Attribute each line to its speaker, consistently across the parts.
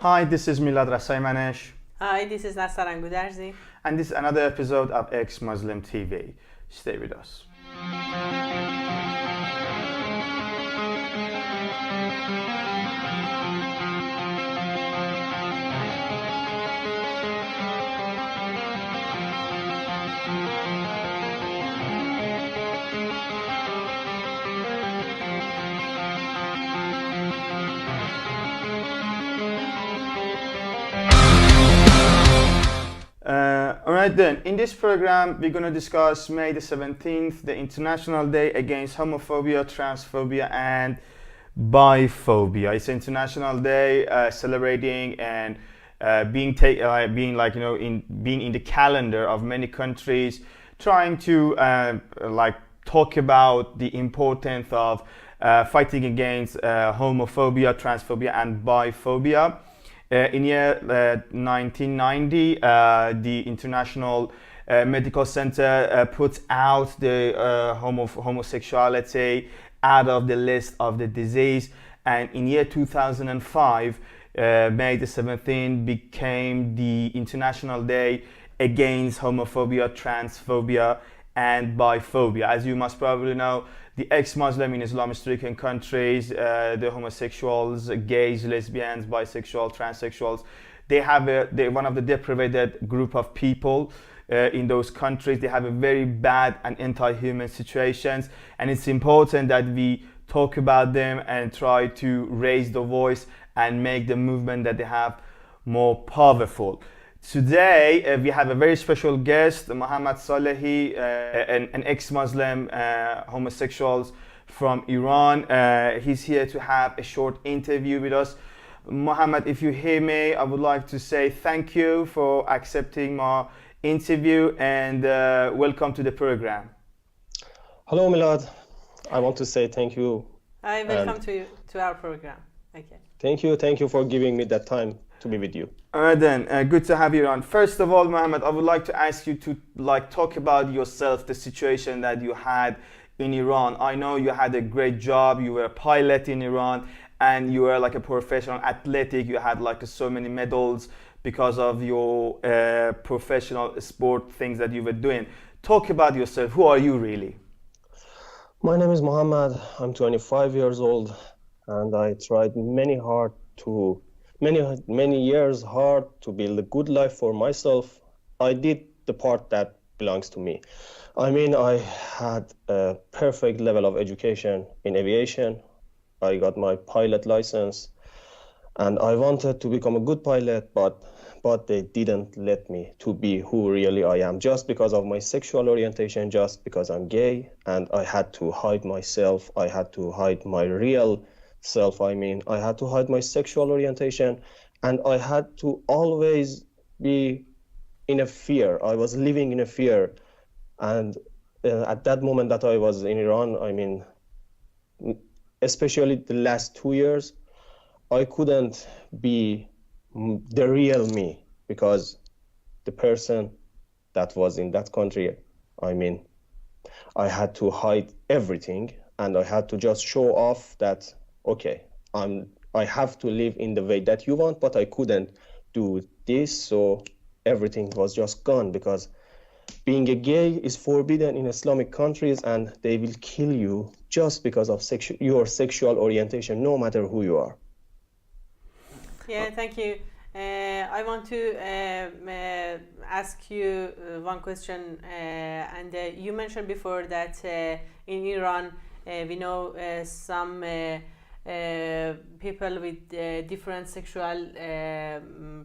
Speaker 1: Hi, this is Milad Rasaimanesh.
Speaker 2: Hi, this is Nasaran Gudarzi.
Speaker 1: And this is another episode of Exmuslim TV. Stay with us. Alright then, in this program we're going to discuss May the 17th, the International Day Against Homophobia, Transphobia and Biphobia. It's an international day celebrating and being in the calendar of many countries, trying to talk about the importance of fighting against homophobia, transphobia and biphobia. In year 1990, the International Medical Center puts out the homosexuality out of the list of the disease, and in year 2005, May the 17th became the International Day Against Homophobia, Transphobia and Biphobia. As you must probably know, the ex-Muslim in Islam-stricken countries, the homosexuals, gays, lesbians, bisexual, transsexuals, they're one of the deprived group of people in those countries. They have a very bad and anti-human situations, and it's important that we talk about them and try to raise the voice and make the movement that they have more powerful. Today, we have a very special guest, Mohammad Salehi, an ex-Muslim homosexual from Iran. He's here to have a short interview with us. Mohammad, if you hear me, I would like to say thank you for accepting my interview and welcome to the program.
Speaker 3: Hello, Milad. I want to say thank you.
Speaker 2: Hi, welcome to our program. Okay.
Speaker 3: Thank you for giving me that time to be with you.
Speaker 1: Alright then, good to have you on. First of all, Mohammed, I would like to ask you to talk about yourself, the situation that you had in Iran. I know you had a great job, you were a pilot in Iran, and you were like a professional athletic, you had like so many medals because of your professional sport things that you were doing. Talk about yourself, who are you really?
Speaker 3: My name is Mohammed, I'm 25 years old, and I tried many years hard to build a good life for myself. I did the part that belongs to me. I mean, I had a perfect level of education in aviation. I got my pilot license and I wanted to become a good pilot, but they didn't let me to be who really I am, just because of my sexual orientation, just because I'm gay, and I had to hide myself. I had to hide my real self. I mean, I had to hide my sexual orientation, and I had to always be in a fear. I was living in a fear, and at that moment that I was in Iran, I mean, especially the last 2 years, I couldn't be the real me, because the person that was in that country, I mean, I had to hide everything, and I had to just show off that, okay, I have to live in the way that you want, but I couldn't do this, so everything was just gone, because being a gay is forbidden in Islamic countries, and they will kill you just because of your sexual orientation, no matter who you are.
Speaker 2: Yeah, thank you. I want to ask you one question, and you mentioned before that in Iran we know some people with different sexual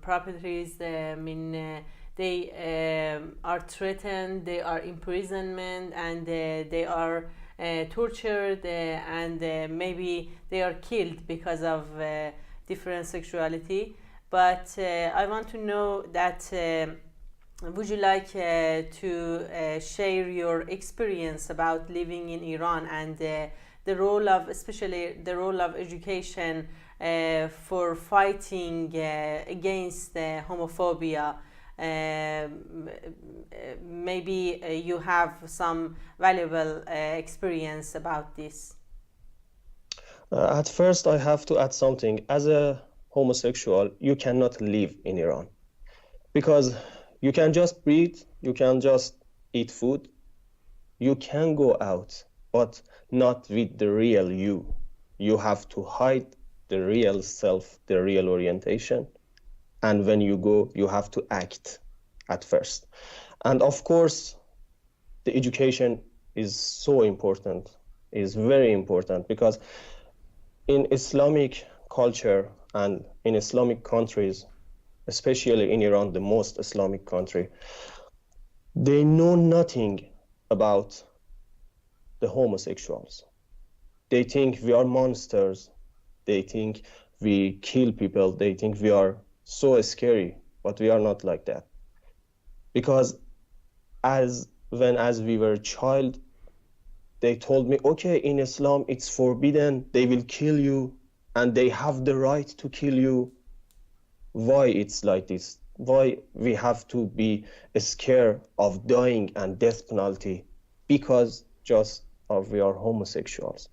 Speaker 2: properties. They are threatened, they are imprisonment, and they are tortured, and maybe they are killed because of different sexuality. But I want to know that would you like to share your experience about living in Iran and the role of, especially the role of education for fighting against homophobia? Maybe you have some valuable experience about this.
Speaker 3: At first, I have to add something. As a homosexual, you cannot live in Iran because you can just breathe, you can just eat food, you can go out, but not with the real you. You have to hide the real self, the real orientation. And when you go, you have to act at first. And of course, the education is so important, is very important, because in Islamic culture and in Islamic countries, especially in Iran, the most Islamic country, they know nothing about the homosexuals. They think we are monsters. They think we kill people. They think we are so scary, but we are not like that. Because as we were a child, they told me, okay, in Islam it's forbidden, they will kill you, and they have the right to kill you. Why it's like this? Why we have to be scared of dying and death penalty because just of we are homosexuals?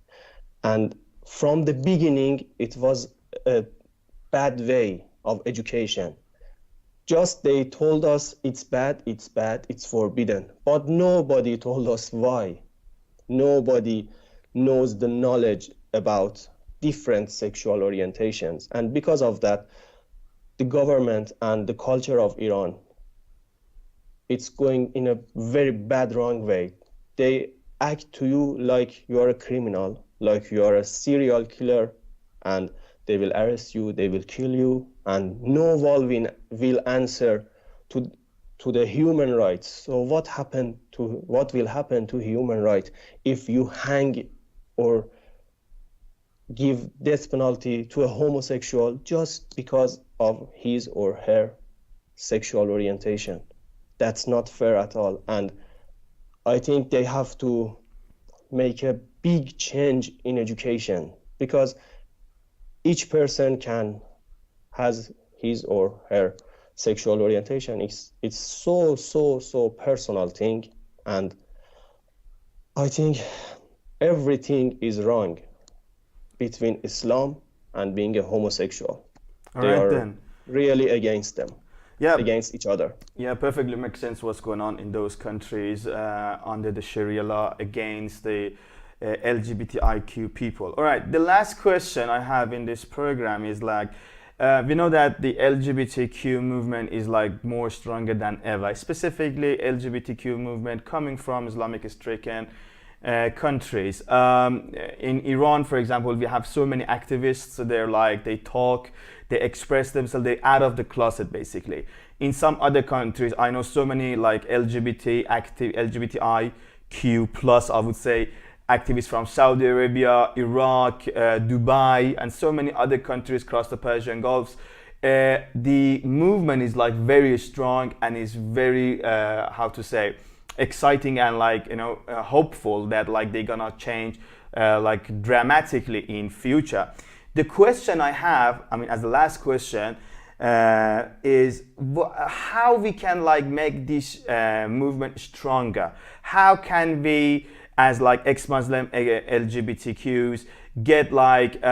Speaker 3: And from the beginning, it was a bad way of education. Just they told us it's bad, it's forbidden. But nobody told us why. Nobody knows the knowledge about different sexual orientations. And because of that, the government and the culture of Iran, it's going in a very bad, wrong way. They act to you like you are a criminal, like you are a serial killer, and they will arrest you, they will kill you, and no one will answer to the human rights. So what will happen to human rights if you hang or give death penalty to a homosexual just because of his or her sexual orientation? That's not fair at all. And I think they have to make a big change in education, because each person has his or her sexual orientation. It's so personal thing, and I think everything is wrong between Islam and being a homosexual. They are really against them. Yeah, against each other.
Speaker 1: Yeah, perfectly makes sense what's going on in those countries under the Sharia law against the LGBTIQ people. All right, the last question I have in this program is like, we know that the LGBTQ movement is like more stronger than ever, specifically LGBTQ movement coming from Islamic-stricken countries. In Iran, for example, we have so many activists. So they're like, they talk, they express themselves, they're out of the closet basically. In some other countries, I know so many like LGBTIQ plus, I would say, activists from Saudi Arabia, Iraq, Dubai, and so many other countries across the Persian Gulf. The movement is like very strong and is very, how to say, exciting and like, you know, hopeful that like they're gonna change like dramatically in future. The question I have, I mean, as the last question, is how we can like make this movement stronger. How can we, as like ex-Muslim LGBTQs, get like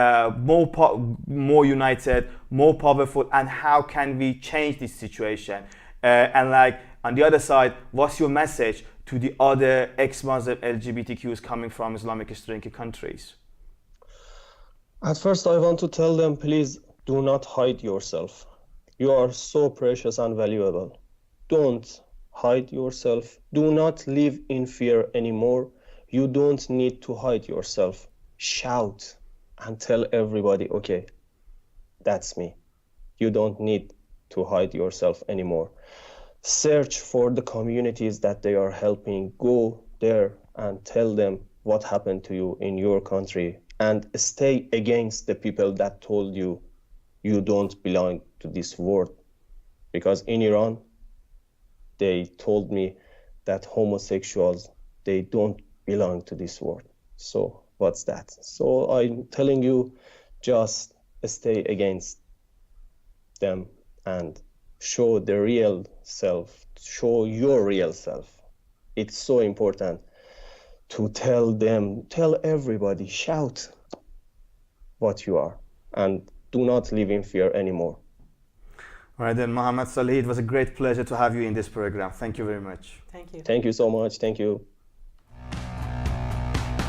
Speaker 1: more united, more powerful, and how can we change this situation? And like on the other side, what's your message to the other ex-Muslim LGBTQs coming from Islamic-stricken countries?
Speaker 3: At first, I want to tell them, please do not hide yourself. You are so precious and valuable. Don't hide yourself. Do not live in fear anymore. You don't need to hide yourself. Shout and tell everybody, okay, that's me. You don't need to hide yourself anymore. Search for the communities that they are helping. Go there and tell them what happened to you in your country, and stay against the people that told you you don't belong to this world. Because in Iran, they told me that homosexuals, they don't belong to this world. So what's that? So I'm telling you, just stay against them and show the real self, show your real self. It's so important to tell them, tell everybody, shout what you are. And do not live in fear anymore.
Speaker 1: All right, then, Mohammad Salehi, it was a great pleasure to have you in this program. Thank you very much.
Speaker 2: Thank you.
Speaker 3: Thank you so much. Thank you.